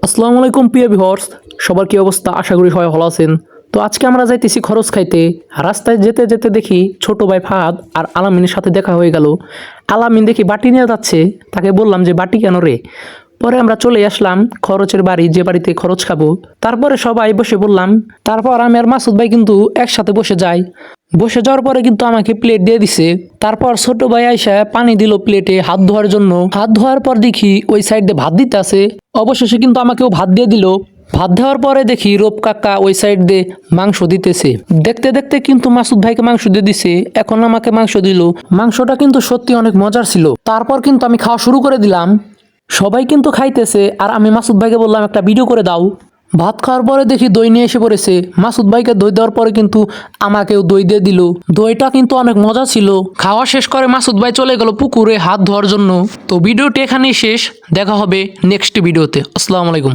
আসসালামু আলাইকুম প্রিয় ভিউয়ার্স, সবার কি অবস্থা? আশা করি সবাই ভালো আছেন। তো আজকে আমরা যাইতেছি খরচ খাইতে। রাস্তায় যেতে যেতে দেখি ছোট ভাই ফাহাদ আর আলামিনের সাথে দেখা হয়ে গেল। আলামিন দেখি বাটি নিয়ে যাচ্ছে, তাকে বললাম যে বাটি কেন রে? পরে আমরা চলে আসলাম খরচের বাড়ি, যে বাড়িতে খরচ খাবো। তারপরে সবাই বসে বললাম, তারপর আমি আর মাসুদ ভাই কিন্তু একসাথে বসে যাই। বসে যাওয়ার পরে কিন্তু আমাকে প্লেট দিয়ে দিছে। তারপর ছোট ভাই আইসা পানি দিল প্লেটে হাত ধোয়ার জন্য। হাত ধোয়ার পর দেখি ওই সাইড দিয়ে ভাত দিতে আছে। অবশেষে কিন্তু আমাকেও ভাত দিয়ে দিল। ভাত দেওয়ার পরে দেখি রূপ কাকা ওই সাইড দিয়ে মাংস দিতেছে। দেখতে দেখতে কিন্তু মাসুদ ভাইকে মাংস দিয়ে দিছে, এখন আমাকে মাংস দিল। মাংসটা কিন্তু সত্যি অনেক মজার ছিল। তারপর কিন্তু আমি খাওয়া শুরু করে দিলাম। সবাই কিন্তু খাইতেছে আর আমি মাসুদ ভাইকে বললাম একটা ভিডিও করে দাও। ভাত খাওয়ার পরে দেখি দই নিয়ে এসে পড়েছে। মাসুদ ভাইকে দই দেওয়ার পরে কিন্তু আমাকেও দই দিয়ে দিল। দইটা কিন্তু অনেক মজা ছিল। খাওয়া শেষ করে মাসুদ ভাই চলে গেল পুকুরে হাত ধোয়ার জন্য। তো ভিডিওটি এখানেই শেষ, দেখা হবে নেক্সট ভিডিওতে। আসসালামু আলাইকুম।